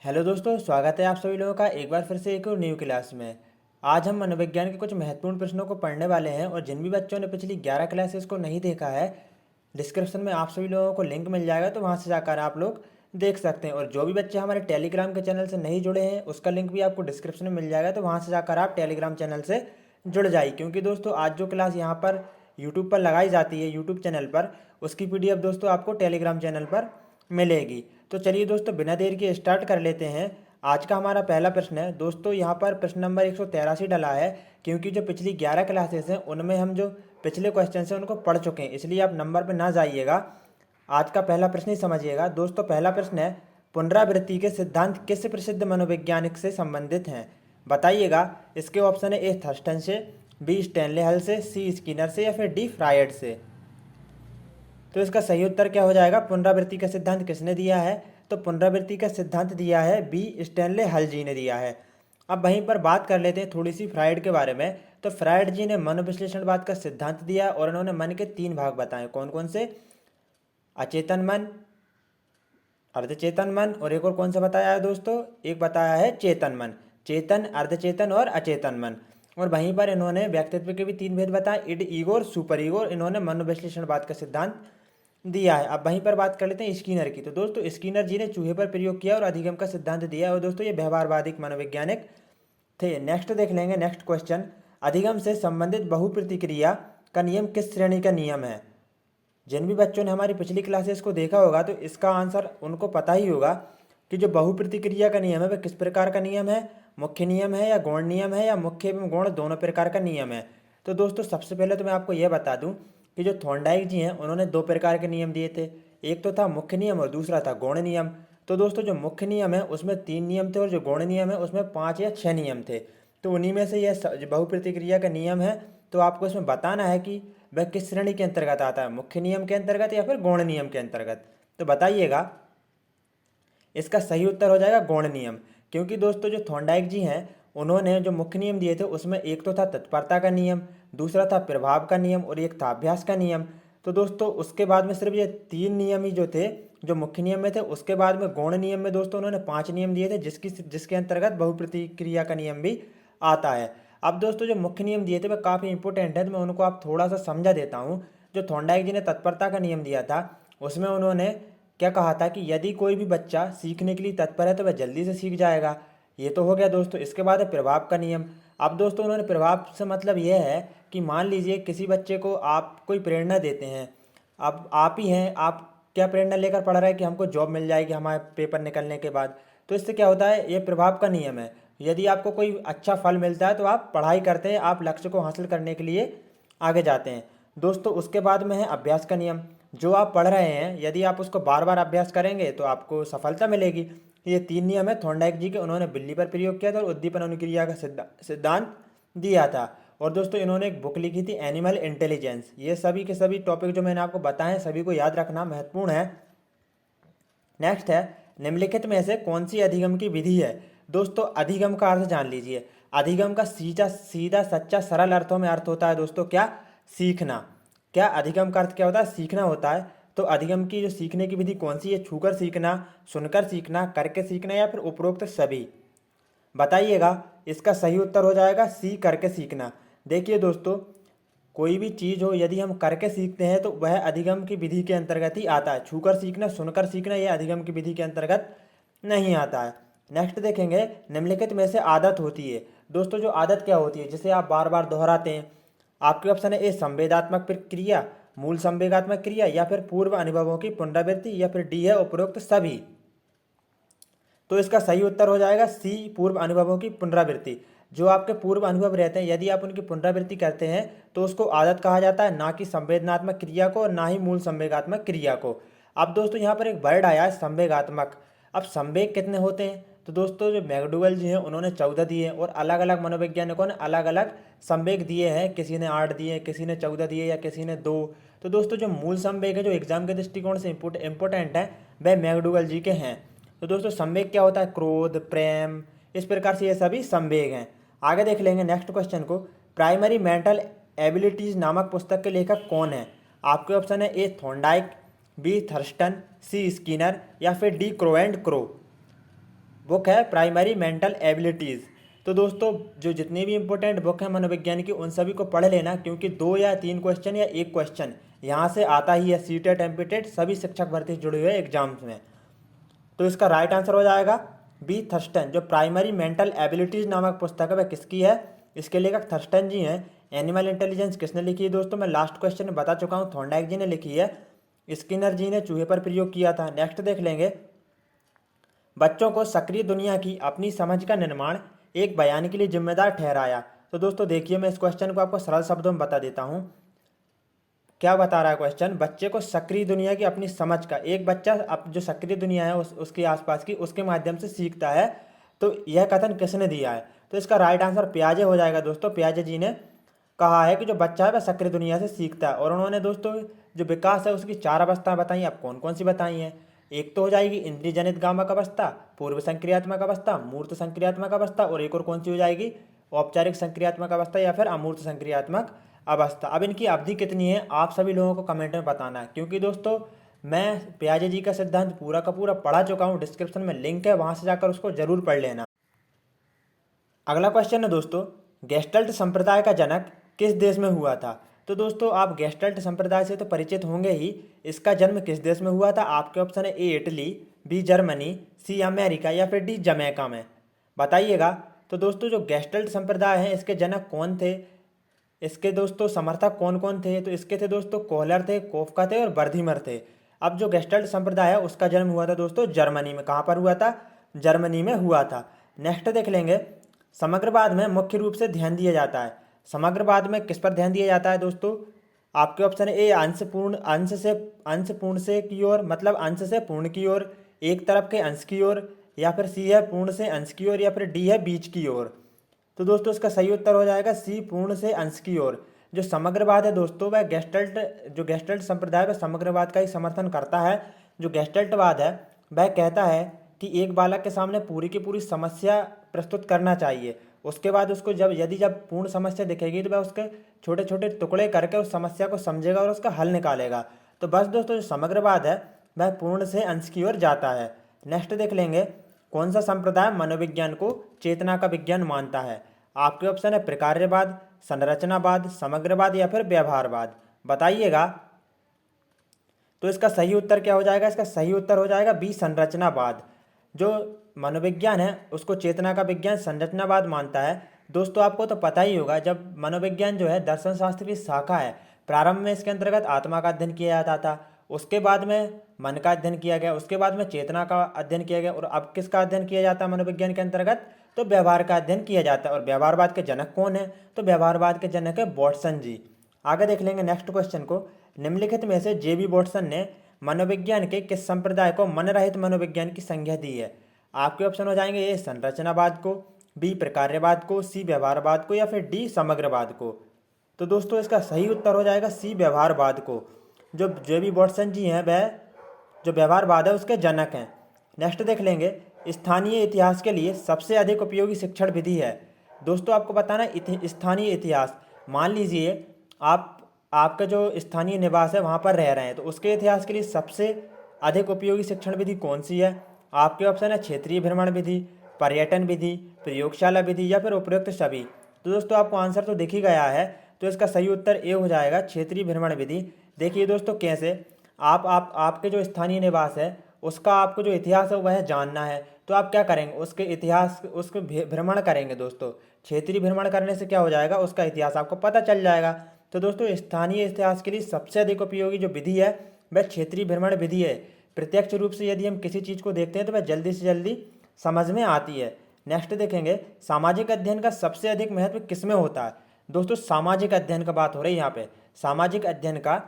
Hello दोस्तों, स्वागत है आप सभी लोगों का एक बार फिर से एक और न्यू क्लास में। आज हम मनोविज्ञान के कुछ महत्वपूर्ण प्रश्नों को पढ़ने वाले हैं और जिन भी बच्चों ने पिछली 11 क्लासेस को नहीं देखा है, डिस्क्रिप्शन में आप सभी लोगों को लिंक मिल जाएगा, तो वहां से जाकर आप लोग देख सकते हैं। और जो भी बच्चे हमारे टेलीग्राम के चैनल से नहीं जुड़े हैं, उसका लिंक भी आपको डिस्क्रिप्शन में मिल जाएगा, तो वहाँ से जाकर आप टेलीग्राम चैनल से जुड़ जाइए। क्योंकि दोस्तों आज जो क्लास यहाँ पर यूट्यूब पर लगाई जाती है, यूट्यूब चैनल पर, उसकी PDF दोस्तों आपको टेलीग्राम चैनल पर मिलेगी। तो चलिए दोस्तों, बिना देर के स्टार्ट कर लेते हैं। आज का हमारा पहला प्रश्न है दोस्तों, यहाँ पर प्रश्न नंबर 183 डला है। क्योंकि जो पिछली 11 क्लासेस हैं उनमें हम जो पिछले क्वेश्चन हैं उनको पढ़ चुके हैं, इसलिए आप नंबर पे ना जाइएगा। आज का पहला प्रश्न ही समझिएगा दोस्तों। पहला प्रश्न है, पुनरावृत्ति के सिद्धांत किस प्रसिद्ध मनोवैज्ञानिक से संबंधित हैं? बताइएगा। इसके ऑप्शन है: ए थर्स्टन से, बी स्टैनले हल से, सी स्किनर से, या फिर डी फ्रायड से। तो इसका सही उत्तर क्या हो जाएगा? पुनरावृत्ति का सिद्धांत किसने दिया है? तो पुनरावृत्ति का सिद्धांत दिया है बी स्टैनले हल जी ने दिया है। अब वहीं पर बात कर लेते हैं थोड़ी सी फ्रायड के बारे में। तो फ्रायड जी ने मनोविश्लेषणवाद का सिद्धांत दिया और उन्होंने मन के 3 भाग बताए। कौन कौन से? अचेतन मन, अर्धचेतन मन, और एक और कौन सा बताया है दोस्तों? एक बताया है चेतन मन। चेतन, अर्धचेतन और अचेतन मन। और वहीं पर इन्होंने व्यक्तित्व के भी 3 भेद बताए: इड ईगो और सुपर ईगो। इन्होंने मनोविश्लेषणवाद का सिद्धांत दिया है। अब वहीं पर बात कर लेते हैं स्किनर की। तो दोस्तों स्किनर जी ने चूहे पर प्रयोग किया और अधिगम का सिद्धांत दिया। और दोस्तों ये व्यवहारवादी मनोवैज्ञानिक थे। नेक्स्ट देख लेंगे, नेक्स्ट क्वेश्चन। अधिगम से संबंधित बहुप्रतिक्रिया का नियम किस श्रेणी का नियम है? जिन भी बच्चों ने हमारी पिछली क्लासेस को देखा होगा तो इसका आंसर उनको पता ही होगा कि जो बहुप्रतिक्रिया का नियम है वह किस प्रकार का नियम है। मुख्य नियम है या गौण नियम है, या मुख्य एवं गौण दोनों प्रकार का नियम है। तो दोस्तों सबसे पहले तो मैं आपको यह बता दूं कि जो थॉर्नडाइक जी हैं उन्होंने 2 प्रकार के नियम दिए थे। एक तो था मुख्य नियम और दूसरा था गौण नियम। तो दोस्तों जो मुख्य नियम है उसमें 3 नियम थे और जो गौण नियम है उसमें 5 या 6 नियम थे। तो उन्हीं में से यह जो बहुप्रतिक्रिया का नियम है, तो आपको इसमें बताना है कि वह किस श्रेणी के अंतर्गत आता है, मुख्य नियम के अंतर्गत या फिर गौण नियम के अंतर्गत। तो बताइएगा। इसका सही उत्तर हो जाएगा गौण नियम। क्योंकि दोस्तों जो थॉर्नडाइक जी हैं उन्होंने जो मुख्य नियम दिए थे उसमें एक तो था तत्परता का नियम, दूसरा था प्रभाव का नियम और एक था अभ्यास का नियम। तो दोस्तों उसके बाद में सिर्फ ये 3 नियम ही जो थे जो मुख्य नियम में थे। उसके बाद में गौण नियम में दोस्तों उन्होंने 5 नियम दिए थे, जिसके अंतर्गत बहुप्रतिक्रिया का नियम भी आता है। अब दोस्तों जो मुख्य नियम दिए थे वह काफ़ी इंपॉर्टेंट है, तो मैं उनको आप थोड़ा सा समझा देता हूँ। जो थॉर्नडाइक जी ने तत्परता का नियम दिया था उसमें उन्होंने क्या कहा था कि यदि कोई भी बच्चा सीखने के लिए तत्पर है तो वह जल्दी से सीख जाएगा। ये तो हो गया दोस्तों। इसके बाद है प्रभाव का नियम। अब दोस्तों उन्होंने प्रभाव से मतलब यह है कि मान लीजिए किसी बच्चे को आप कोई प्रेरणा देते हैं। अब आप ही हैं, आप क्या प्रेरणा लेकर पढ़ रहे हैं कि हमको जॉब मिल जाएगी हमारे पेपर निकलने के बाद। तो इससे क्या होता है, ये प्रभाव का नियम है। यदि आपको कोई अच्छा फल मिलता है तो आप पढ़ाई करते हैं, आप लक्ष्य को हासिल करने के लिए आगे जाते हैं। दोस्तों उसके बाद में है अभ्यास का नियम। जो आप पढ़ रहे हैं यदि आप उसको बार बार अभ्यास करेंगे तो आपको सफलता मिलेगी। ये 3 नियम है थॉर्नडाइक जी के। उन्होंने बिल्ली पर प्रयोग किया था और उद्दीपन अनुक्रिया का सिद्धांत दिया था। और दोस्तों इन्होंने एक बुक लिखी थी एनिमल इंटेलिजेंस। ये सभी के सभी टॉपिक जो मैंने आपको बताए हैं सभी को याद रखना महत्वपूर्ण है। नेक्स्ट है, निम्नलिखित में से कौन सी अधिगम की विधि है? दोस्तों अधिगम का अर्थ जान लीजिए। अधिगम का सीधा सीधा सच्चा सरल अर्थों में अर्थ होता है दोस्तों क्या? सीखना। क्या अधिगम का अर्थ क्या होता है? सीखना होता है। तो अधिगम की जो सीखने की विधि कौन सी है? छूकर सीखना, सुनकर सीखना, करके सीखना, या फिर उपरोक्त सभी। बताइएगा। इसका सही उत्तर हो जाएगा सी, करके सीखना। देखिए दोस्तों, कोई भी चीज़ हो यदि हम करके सीखते हैं तो वह अधिगम की विधि के अंतर्गत ही आता है। छूकर सीखना, सुनकर सीखना यह अधिगम की विधि के अंतर्गत नहीं आता है। नेक्स्ट देखेंगे, निम्नलिखित में से आदत होती है। दोस्तों जो आदत क्या होती है जिसे आप बार बार दोहराते हैं? आपके ऑप्शन है: ए संवेदात्मक क्रिया, मूल संवेगात्मक क्रिया, या फिर पूर्व अनुभवों की पुनरावृत्ति, या फिर डी है उपरोक्त सभी। तो इसका सही उत्तर हो जाएगा सी, पूर्व अनुभवों की पुनरावृत्ति। जो आपके पूर्व अनुभव रहते हैं यदि आप उनकी पुनरावृत्ति करते हैं तो उसको आदत कहा जाता है, ना कि संवेदनात्मक क्रिया को, ना ही मूल संवेगात्मक क्रिया को। अब दोस्तों यहाँ पर एक वर्ड आया है संवेगात्मक। अब संवेग कितने होते हैं? तो दोस्तों जो मैकडूगल जी हैं उन्होंने 14 दिए और अलग अलग मनोवैज्ञानिकों ने अलग अलग संवेग दिए हैं। किसी ने 8 दिए, किसी ने 14 दिए, या किसी ने 2। तो दोस्तों जो मूल संवेग है जो एग्जाम के दृष्टिकोण से इंपॉर्टेंट है वह मैकडूगल जी के हैं। तो दोस्तों संवेग क्या होता है? क्रोध, प्रेम, इस प्रकार से ये सभी संवेग हैं। आगे देख लेंगे नेक्स्ट क्वेश्चन को। प्राइमरी मेंटल एबिलिटीज नामक पुस्तक के लेखक कौन है? आपके ऑप्शन है: ए थॉर्नडाइक, बी थर्स्टन, सी स्किनर, या फिर D crow and crow. Book है प्राइमरी मेंटल एबिलिटीज़। तो दोस्तों जो जितनी भी इंपॉर्टेंट बुक है मनोविज्ञान की उन सभी को पढ़ लेना, क्योंकि 2 या 3 क्वेश्चन या एक क्वेश्चन यहाँ से आता ही है। सीटेट एमपीटेट सभी शिक्षक भर्ती से जुड़े हुए एग्जाम्स में। तो इसका राइट आंसर हो जाएगा बी थर्स्टन। जो प्राइमरी मेंटल एबिलिटीज़ नामक पुस्तक है वह किसकी है? इसके लेखक थर्स्टन जी हैं। एनिमल इंटेलिजेंस किसने लिखी है दोस्तों? मैं लास्ट क्वेश्चन में बता चुका हूँ, थॉर्नडाइक जी ने लिखी है। स्किनर जी ने चूहे पर प्रयोग किया था। नेक्स्ट देख लेंगे, बच्चों को सक्रिय दुनिया की अपनी समझ का निर्माण एक बयान के लिए जिम्मेदार ठहराया। तो दोस्तों देखिए, मैं इस क्वेश्चन को आपको सरल शब्दों में बता देता हूँ। क्या बता रहा है क्वेश्चन? बच्चे को सक्रिय दुनिया की अपनी समझ का, एक बच्चा अब जो सक्रिय दुनिया है उसके आसपास की उसके माध्यम से सीखता है। तो यह कथन किसने दिया है? तो इसका राइट आंसर पियाजे हो जाएगा दोस्तों। पियाजे जी ने कहा है कि जो बच्चा है वह सक्रिय दुनिया से सीखता है। और उन्होंने दोस्तों जो विकास है उसकी 4 अवस्थाएं बताई। अब कौन कौन सी बताई हैं? एक तो हो जाएगी इंद्रिय जनित गामक अवस्था, पूर्व संक्रियात्मक अवस्था, मूर्त संक्रियात्मक अवस्था, और एक और कौन सी हो जाएगी? औपचारिक संक्रियात्मक अवस्था या फिर अमूर्त संक्रियात्मक अवस्था। अब इनकी अवधि कितनी है आप सभी लोगों को कमेंट में बताना है, क्योंकि दोस्तों मैं पियाजे जी का सिद्धांत पूरा का पूरा पढ़ा चुका हूँ। डिस्क्रिप्शन में लिंक है, वहाँ से जाकर उसको जरूर पढ़ लेना। अगला क्वेश्चन है दोस्तों, गेस्टल्ट संप्रदाय का जनक किस देश में हुआ था? तो दोस्तों आप गेस्टल्ट संप्रदाय से तो परिचित होंगे ही। इसका जन्म किस देश में हुआ था? आपके ऑप्शन है A Italy, B Germany, C America या फिर डी जमैका में। बताइएगा। तो दोस्तों जो गेस्टल्ट संप्रदाय है इसके जनक कौन थे, इसके दोस्तों समर्थक कौन कौन थे? तो इसके थे दोस्तों कोहलर थे, कोफका थे और बर्धीमर थे। अब जो गेस्टल्ट संप्रदाय है उसका जन्म हुआ था दोस्तों जर्मनी में। कहाँ पर हुआ था? जर्मनी में हुआ था। नेक्स्ट देख लेंगे, समग्रवाद में मुख्य रूप से ध्यान दिया जाता है। समग्रवाद में किस पर ध्यान दिया जाता है दोस्तों? आपके ऑप्शन ए अंश पूर्ण से की ओर, मतलब अंश से पूर्ण की ओर, एक तरफ के अंश की ओर, या फिर सी है पूर्ण से अंश की ओर, या फिर डी है बीच की ओर। तो दोस्तों इसका सही उत्तर हो जाएगा सी पूर्ण से अंश की ओर। जो समग्रवाद है दोस्तों वह गेस्टल्ट संप्रदाय वह समग्रवाद का ही समर्थन करता है। जो गेस्टल्टवाद है वह कहता है कि एक बालक के सामने पूरी की पूरी समस्या प्रस्तुत करना चाहिए। उसके बाद उसको जब पूर्ण समस्या दिखेगी तो वह उसके छोटे छोटे टुकड़े करके उस समस्या को समझेगा और उसका हल निकालेगा। तो बस दोस्तों जो समग्रवाद है वह पूर्ण से अंश की ओर जाता है। नेक्स्ट देख लेंगे, कौन सा संप्रदाय मनोविज्ञान को चेतना का विज्ञान मानता है? आपके ऑप्शन है प्रकार्यवाद, संरचनावाद, समग्रवाद या फिर व्यवहारवाद। बताइएगा। तो इसका सही उत्तर क्या हो जाएगा? इसका सही उत्तर हो जाएगा बी संरचनावाद। जो मनोविज्ञान है उसको चेतना का विज्ञान संरचनावाद मानता है। दोस्तों आपको तो पता ही होगा, जब मनोविज्ञान जो है दर्शन शास्त्र की शाखा है, प्रारंभ में इसके अंतर्गत आत्मा का अध्ययन किया जाता था, उसके बाद में मन का अध्ययन किया गया, उसके बाद में चेतना का अध्ययन किया गया, और अब किसका अध्ययन किया जाता है मनोविज्ञान के अंतर्गत? तो व्यवहार का अध्ययन किया जाता है। और व्यवहारवाद के जनक कौन है? तो व्यवहारवाद के जनक है वाटसन जी। आगे देख लेंगे नेक्स्ट क्वेश्चन को, निम्नलिखित में से जे बी वाटसन ने मनोविज्ञान के किस संप्रदाय को मन रहित मनोविज्ञान की संज्ञा दी है? आपके ऑप्शन हो जाएंगे ए संरचनावाद को, बी प्रकार्यवाद को, सी व्यवहारवाद को या फिर डी समग्रवाद को। तो दोस्तों इसका सही उत्तर हो जाएगा सी व्यवहारवाद को। जो जे बी वाटसन जी हैं वह जो व्यवहारवाद है उसके जनक हैं। नेक्स्ट देख लेंगे, स्थानीय इतिहास के लिए सबसे अधिक उपयोगी शिक्षण विधि है। दोस्तों आपको बताना स्थानीय इतिहास, मान लीजिए आपका जो स्थानीय निवास है वहाँ पर रह रहे हैं, तो उसके इतिहास के लिए सबसे अधिक उपयोगी शिक्षण विधि कौन सी है? आपके ऑप्शन है क्षेत्रीय भ्रमण विधि, पर्यटन विधि, प्रयोगशाला विधि या फिर उपरोक्त सभी। तो दोस्तों आपको आंसर तो दिख ही गया है, तो इसका सही उत्तर ए हो जाएगा क्षेत्रीय भ्रमण विधि। देखिए दोस्तों कैसे आपके जो स्थानीय निवास है उसका आपको जो इतिहास है वह जानना है, तो आप क्या करेंगे? उसके इतिहास उसको भ्रमण करेंगे दोस्तों। क्षेत्रीय भ्रमण करने से क्या हो जाएगा? उसका इतिहास आपको पता चल जाएगा। तो दोस्तों स्थानीय इतिहास के लिए सबसे अधिक उपयोगी जो विधि है वह क्षेत्रीय भ्रमण विधि है। प्रत्यक्ष रूप से यदि हम किसी चीज़ को देखते हैं तो वह जल्दी से जल्दी समझ में आती है। नेक्स्ट देखेंगे, सामाजिक अध्ययन का सबसे अधिक महत्व किसमें होता है? दोस्तों सामाजिक अध्ययन का बात हो रही है यहाँ पे। सामाजिक अध्ययन का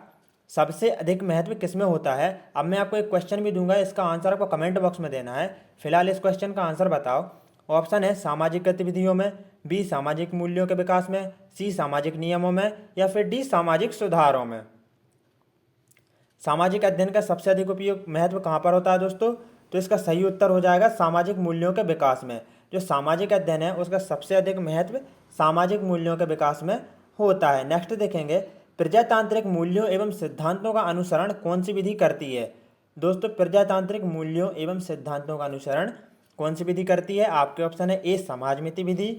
सबसे अधिक महत्व किसमें होता है? अब मैं आपको एक क्वेश्चन भी दूंगा, इसका आंसर आपको कमेंट बॉक्स में देना है। फिलहाल इस क्वेश्चन का आंसर बताओ। ऑप्शन है सामाजिक गतिविधियों में, बी सामाजिक मूल्यों के विकास में, सी सामाजिक नियमों में या फिर डी सामाजिक सुधारों में। सामाजिक अध्ययन का सबसे अधिक उपयोग महत्व कहाँ पर होता है दोस्तों? तो इसका सही उत्तर हो जाएगा सामाजिक मूल्यों के विकास में। जो सामाजिक अध्ययन है उसका सबसे अधिक महत्व सामाजिक मूल्यों के विकास में होता है। नेक्स्ट देखेंगे, प्रजातांत्रिक मूल्यों एवं सिद्धांतों का अनुसरण कौन सी विधि करती है? दोस्तों प्रजातांत्रिक मूल्यों एवं सिद्धांतों का अनुसरण कौन सी विधि करती है? आपके ऑप्शन है ए समाजमिति विधि,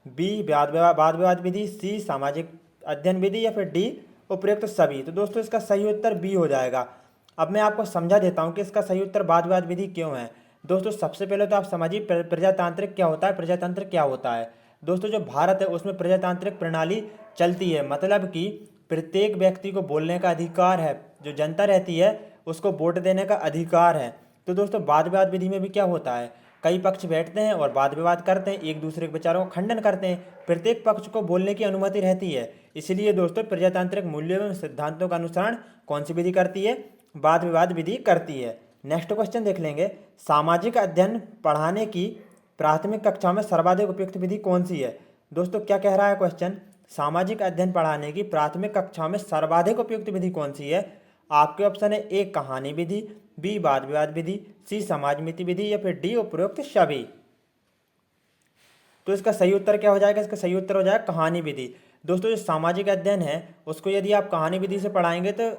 बी वाद विवाद विधि, सी सामाजिक अध्ययन विधि या फिर डी उपयुक्त सभी। तो दोस्तों इसका सही उत्तर बी हो जाएगा। अब मैं आपको समझा देता हूँ कि इसका सही उत्तर वाद विवाद विधि क्यों है। दोस्तों सबसे पहले तो आप समझिए प्रजातांत्रिक क्या होता है, प्रजातंत्र क्या होता है। दोस्तों जो भारत है उसमें प्रजातांत्रिक प्रणाली चलती है, मतलब कि प्रत्येक व्यक्ति को बोलने का अधिकार है, जो जनता रहती है उसको वोट देने का अधिकार है। तो दोस्तों वाद विवाद विधि में भी क्या होता है, कई पक्ष बैठते हैं और वाद विवाद करते हैं, एक दूसरे के विचारों का खंडन करते हैं, प्रत्येक पक्ष को बोलने की अनुमति रहती है। इसलिए दोस्तों प्रजातांत्रिक मूल्यों एवं सिद्धांतों का अनुसरण कौन सी विधि करती है? वाद विवाद विधि करती है। नेक्स्ट क्वेश्चन देख लेंगे, सामाजिक अध्ययन पढ़ाने की प्राथमिक कक्षा में सर्वाधिक उपयुक्त विधि कौन सी है? दोस्तों क्या कह रहा है क्वेश्चन, सामाजिक अध्ययन पढ़ाने की प्राथमिक कक्षा में सर्वाधिक उपयुक्त विधि कौन सी है? आपके ऑप्शन है ए कहानी विधि, बी वाद विवाद विधि, सी समाजमिति विधि या फिर डी उपरोक्त सभी। तो इसका सही उत्तर क्या हो जाएगा? इसका सही उत्तर हो जाएगा कहानी विधि। दोस्तों जो सामाजिक अध्ययन है उसको यदि आप कहानी विधि से पढ़ाएंगे तो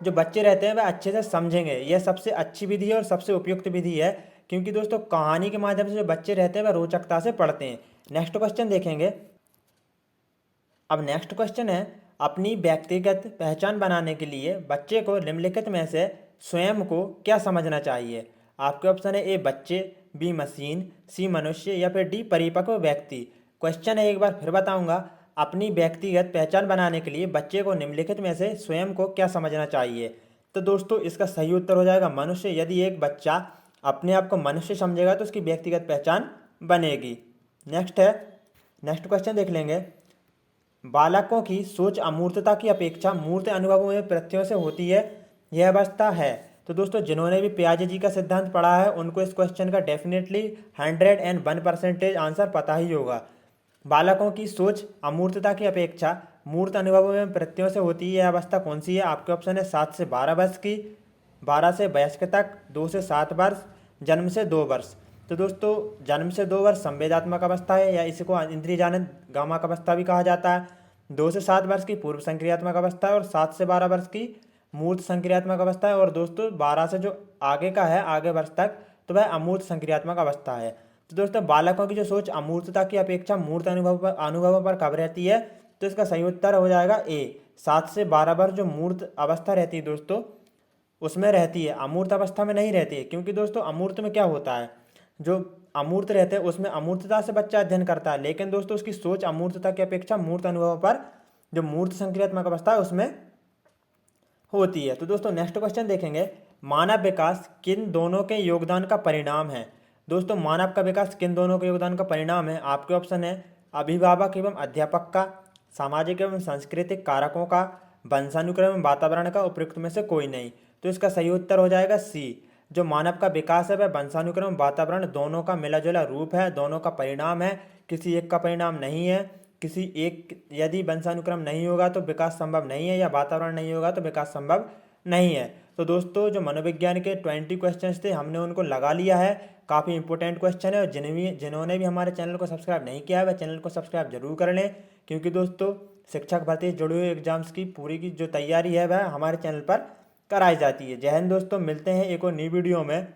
जो बच्चे रहते हैं वह अच्छे से समझेंगे। यह सबसे अच्छी विधि है और सबसे उपयुक्त विधि है, क्योंकि दोस्तों कहानी के माध्यम से जो बच्चे रहते हैं वह रोचकता से पढ़ते हैं। नेक्स्ट क्वेश्चन देखेंगे। अब नेक्स्ट क्वेश्चन है, अपनी व्यक्तिगत पहचान बनाने के लिए बच्चे को निम्नलिखित में से स्वयं को क्या समझना चाहिए? आपके ऑप्शन है ए बच्चे, बी मशीन, सी मनुष्य या फिर डी परिपक्व व्यक्ति। क्वेश्चन है एक बार फिर बताऊंगा, अपनी व्यक्तिगत पहचान बनाने के लिए बच्चे को निम्नलिखित में से स्वयं को क्या समझना चाहिए? तो दोस्तों इसका सही उत्तर हो जाएगा मनुष्य। यदि एक बच्चा अपने आप को मनुष्य समझेगा तो उसकी व्यक्तिगत पहचान बनेगी। नेक्स्ट क्वेश्चन देख लेंगे, बालकों की सोच अमूर्तता की अपेक्षा मूर्त अनुभवों में प्रत्ययों से होती है, यह अवस्था है। तो दोस्तों जिन्होंने भी पियाजे जी का सिद्धांत पढ़ा है उनको इस क्वेश्चन का डेफिनेटली 101% आंसर पता ही होगा। बालकों की सोच अमूर्तता की अपेक्षा मूर्त अनुभवों में प्रत्ययों से होती है, यह अवस्था कौन सी है? आपके ऑप्शन है 7 से 12 वर्ष की, 12 से वयस्क तक, 2 से 7 वर्ष, जन्म से 2 वर्ष। तो दोस्तों जन्म से 2 वर्ष संवेदात्मक अवस्था है या इसी को इंद्रिय जानन गामक अवस्था भी कहा जाता है। 2 से 7 वर्ष की पूर्व संक्रियात्मक अवस्था है और 7 से 12 वर्ष की मूर्त संक्रियात्मक अवस्था है। और दोस्तों 12 से जो आगे का है, आगे वर्ष तक, तो वह अमूर्त संक्रियात्मक अवस्था है। तो दोस्तों बालकों की जो सोच अमूर्तता की अपेक्षा मूर्त अनुभवों पर कब रहती है? तो इसका सही उत्तर हो जाएगा ए 7 से 12 वर्ष जो मूर्त अवस्था रहती है दोस्तों उसमें रहती है, अमूर्त अवस्था में नहीं रहती है। क्योंकि दोस्तों अमूर्त में क्या होता है, जो अमूर्त रहते हैं उसमें अमूर्तता से बच्चा अध्ययन करता है, लेकिन दोस्तों उसकी सोच अमूर्तता की अपेक्षा मूर्त अनुभव पर जो मूर्त संक्रियात्मक अवस्था है उसमें होती है। तो दोस्तों नेक्स्ट क्वेश्चन देखेंगे, मानव विकास किन दोनों के योगदान का परिणाम है? दोस्तों मानव का विकास किन दोनों के योगदान का परिणाम है? आपके ऑप्शन है अभिभावक एवं अध्यापक का, सामाजिक एवं सांस्कृतिक कारकों का, वंशानुक्रम एवं वातावरण का, उपयुक्त में से कोई नहीं। तो इसका सही उत्तर हो जाएगा सी, जो मानव का विकास है वह वंशानुक्रम वातावरण दोनों का मिला जुला रूप है, दोनों का परिणाम है, किसी एक का परिणाम नहीं है। किसी एक यदि वंशानुक्रम नहीं होगा तो विकास संभव नहीं है, या वातावरण नहीं होगा तो विकास संभव नहीं है। तो दोस्तों जो मनोविज्ञान के 20 क्वेश्चन थे हमने उनको लगा लिया है, काफ़ी इंपॉर्टेंट क्वेश्चन है। और जिन्होंने भी हमारे चैनल को सब्सक्राइब नहीं किया है वह चैनल को सब्सक्राइब जरूर कर लें, क्योंकि दोस्तों शिक्षक भर्ती से जुड़े हुए एग्जाम्स की पूरी की जो तैयारी है वह हमारे चैनल पर कराई जाती है। जय हिंद दोस्तों, मिलते हैं एक और नई वीडियो में।